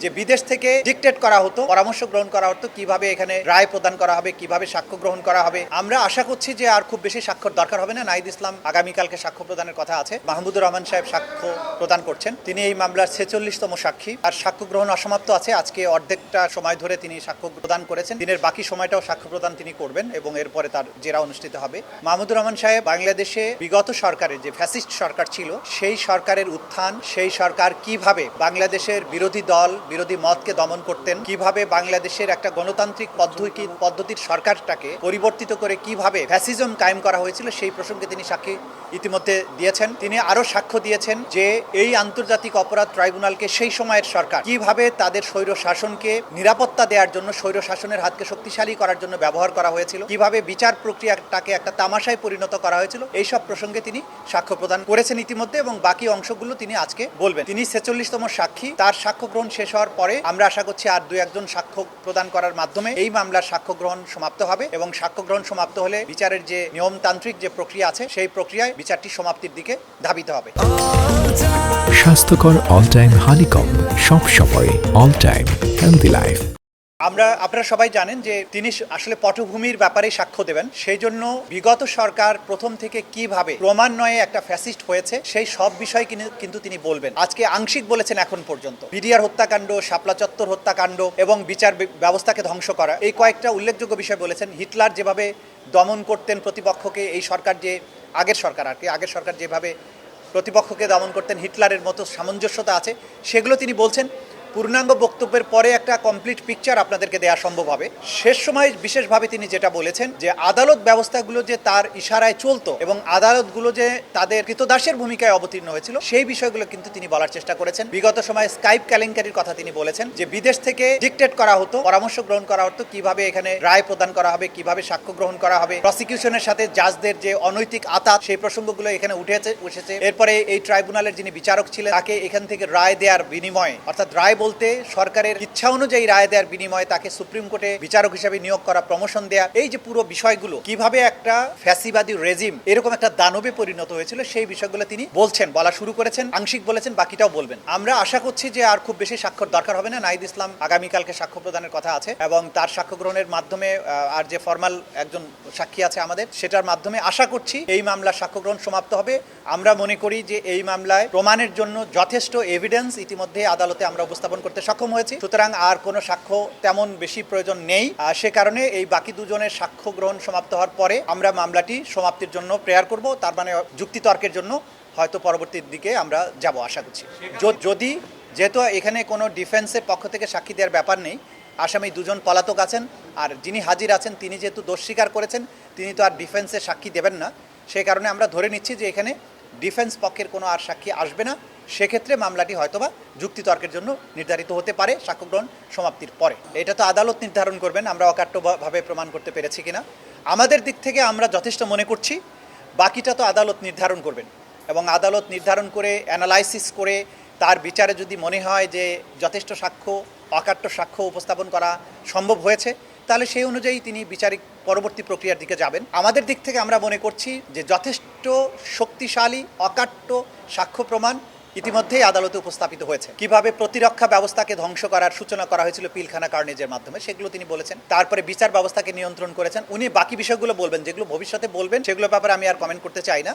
যে বিদেশ থেকে ডিক্টেট করা হতো, পরামর্শ গ্রহণ করা হতো কিভাবে এখানে রায় প্রদান করা হবে, কিভাবে সাক্ষ্য গ্রহণ করা হবে। আমরা আশা করছি যে আর খুব বেশি সাক্ষ্যর দরকার হবে না। নাহিদ ইসলাম আগামীকালকে সাক্ষ্য প্রদানের কথা আছে। মাহমুদুর রহমান সাহেব সাক্ষ্য প্রদান করছেন। তিনি এই মামলার 46তম সাক্ষী। আর সাক্ষ্য গ্রহণ অসমাপ্ত আছে। আজকে অর্ধেকটা সময় ধরে তিনি সাক্ষ্য প্রদান করেছেন। দিনের বাকি সময়টাও সাক্ষ্য প্রদান তিনি করবেন এবং এরপরে তার জেরা অনুষ্ঠিত হবে। মাহমুদুর রহমান সাহেব বাংলাদেশে বিগত সরকারের যে ফ্যাসিস্ট সরকার ছিল সেই সরকারের উত্থান, সেই সরকার কিভাবে বাংলাদেশের বিরোধী দল, বিরোধী মতকে দমন করতেন, কিভাবে বাংলাদেশের একটা গণতান্ত্রিক পদ্ধতির সরকারটাকে পরিবর্তিত করে কিভাবে ফ্যাসিজম কায়েম করা হয়েছিল সেই প্রসঙ্গে তিনি সাক্ষী ইতিমধ্যে দিয়েছেন। তিনি আরো সাক্ষ্য দিয়েছেন যে এই আন্তর্জাতিক অপরাধ ট্রাইব্যুনালকে সেই সময়ের সরকার কিভাবে তাদের স্বৈর শাসনকে নিরাপত্তা দেওয়ার জন্য, স্বৈর শাসনের হাতকে শক্তিশালী করার জন্য ব্যবহার করা হয়েছিল, কিভাবে বিচার প্রক্রিয়াটাকে একটা তামাশায় পরিণত করা হয়েছিল। এইসব প্রসঙ্গে তিনি সাক্ষ্য প্রদান করেছেন ইতিমধ্যে এবং বাকি অংশগুলো তিনি আজকে বলবেন। তিনি 46তম সাক্ষী। তার সাক্ষ্য গ্রহণ শেষ হওয়ার পরে আমরা আশা করছি আর দুই একজন সাক্ষ্য প্রদান করার মাধ্যমে এই মামলার সাক্ষ্য গ্রহণ সমাপ্ত হবে এবং সাক্ষ্য গ্রহণ সমাপ্ত হলে বিচারের যে নিয়মতান্ত্রিক যে প্রক্রিয়া আছে সেই প্রক্রিয়ায় বিচারটি সমাপ্তির দিকে ধাবিত হবে। স্বাস্থ্যকর অল টাইম হানিকম, সব সময় অল টাইম হেলদি লাইফ। আপনারা সবাই জানেন যে তিনি আসলে পটভূমির ব্যাপারে সাক্ষ্য দেবেন। সেই জন্য বিগত সরকার প্রথম থেকে কিভাবে ক্রমান্বয়ে একটা ফ্যাসিস্ট হয়েছে সেই সব বিষয় কিন্তু তিনি বলবেন। আজকে আংশিক বলেছেন এখন পর্যন্ত। বিডিআর হত্যাকাণ্ড, শাপলা চত্বর হত্যাকাণ্ড এবং বিচার ব্যবস্থাকে ধ্বংস করা, এই কয়েকটা উল্লেখযোগ্য বিষয় বলেছেন। হিটলার যেভাবে দমন করতেন প্রতিপক্ষকে, এই সরকার যে আগের সরকার যেভাবে প্রতিপক্ষকে দমন করতেন, হিটলারের মতো সামঞ্জস্যতা আছে, সেগুলো তিনি বলছেন। পূর্ণাঙ্গ বক্তব্যের পরে একটা কমপ্লিট পিকচার আপনাদেরকে দেওয়া সম্ভব হবে। শেষ সময় বিশেষভাবে তিনি যেটা বলেছেন যে আদালত ব্যবস্থাগুলো যে তার ইশারায় চলতো এবং আদালতগুলো যে তাদের কৃতদাসের ভূমিকায় অবতীর্ণ হয়েছিল সেই বিষয়গুলো কিন্তু তিনি বলার চেষ্টা করেছেন। বিগত সময়ে স্কাইপ কেলেঙ্কারির কথা তিনি বলেছেন যে বিদেশ থেকে ডিক্টেট করা হতো, পরামর্শ গ্রহণ করা হতো কিভাবে এখানে রায় প্রদান করা হবে, কিভাবে সাক্ষ্য গ্রহণ করা হবে, প্রসিকিউশনের সাথে জাজদের যে অনৈতিক আতাত, সেই প্রসঙ্গগুলো এখানে উঠেছে। এরপরে এই ট্রাইব্যুনালের যিনি বিচারক ছিলেন তাকে এখান থেকে রায় দেওয়ার বিনিময়ে, অর্থাৎ রায় বলতে সরকারের ইচ্ছা অনুযায়ী রায় দেওয়ার বিনিময়ে তাকে সুপ্রিম কোর্টে বিচারক হিসেবে নিয়োগ করা, প্রমোশন দেয়া, এই যে পুরো বিষয়গুলো কিভাবে একটা ফ্যাসিবাদী রেজিম এরকম একটা দানবে পরিণত হয়েছিল সেই বিষয়গুলো তিনি বলা শুরু করেছেন। আংশিক বলেছেন, বাকিটাও বলবেন। আমরা আশা করছি যে আর খুব বেশি সাক্ষ্যর দরকার হবে না। নাহিদ ইসলাম আগামীকালকে সাক্ষ্য প্রদানের কথা আছে এবং তার সাক্ষ্য গ্রহণের মাধ্যমে আর যে ফরমাল একজন সাক্ষী আছে আমাদের, সেটার মাধ্যমে আশা করছি এই মামলার সাক্ষ্য গ্রহণ সমাপ্ত হবে। আমরা মনে করি যে এই মামলায় প্রমাণের জন্য যথেষ্ট এভিডেন্স ইতিমধ্যে আদালতে আমরা উপস্থাপন করতে সক্ষম হয়েছি। সুতরাং আর কোনো সাক্ষ্য তেমন বেশি প্রয়োজন নেই। সে কারণে এই বাকি দুজনের সাক্ষ্য গ্রহণ সমাপ্ত হওয়ার পরে আমরা মামলাটি সমাপ্তির জন্য প্রেয়ার করব। তার মানে যুক্তিতর্কের জন্য হয়তো পরবর্তীর দিকে আমরা যাব আশা করছি। যদি যেহেতু এখানে কোনো ডিফেন্সের পক্ষ থেকে সাক্ষী দেওয়ার ব্যাপার নেই, আসামি দুজন পলাতক আছেন, আর যিনি হাজির আছেন তিনি যেহেতু দোষ স্বীকার করেছেন তিনি তো আর ডিফেন্সের সাক্ষী দেবেন না। সেই কারণে আমরা ধরে নিচ্ছি যে এখানে ডিফেন্স পক্ষের কোনো আর সাক্ষী আসবে না। সেক্ষেত্রে মামলাটি হয়তোবা যুক্তিতর্কের জন্য নির্ধারিত হতে পারে সাক্ষ্য গ্রহণ সমাপ্তির পরে। এটা তো আদালত নির্ধারণ করবেন আমরা অকাট্যভাবে প্রমাণ করতে পেরেছি কিনা। আমাদের দিক থেকে আমরা যথেষ্ট মনে করছি, বাকিটা তো আদালত নির্ধারণ করবেন এবং আদালত নির্ধারণ করে অ্যানালাইসিস করে তার বিচারে যদি মনে হয় যে যথেষ্ট সাক্ষ্য, অকাট্য সাক্ষ্য উপস্থাপন করা সম্ভব হয়েছে, তাহলে সেই অনুযায়ী তিনি বিচারিক পরবর্তী প্রক্রিয়ার দিকে যাবেন। আমাদের দিক থেকে আমরা মনে করছি যে যথেষ্ট শক্তিশালী অকাট্য সাক্ষ্য প্রমাণ ইতিমধ্যেই আদালতে উপস্থাপিত হয়েছে। কিভাবে প্রতিরক্ষা ব্যবস্থাকে ধ্বংস করার সূচনা করা হয়েছিল পিলখানা কার্নেজের মাধ্যমে, সেগুলো তিনি বলেছেন। তারপরে বিচার ব্যবস্থাকে নিয়ন্ত্রণ করেছেন। উনি বাকি বিষয়গুলো বলবেন, যেগুলো ভবিষ্যতে বলবেন সেগুলোর ব্যাপারে আমি আর কমেন্ট করতে চাই না।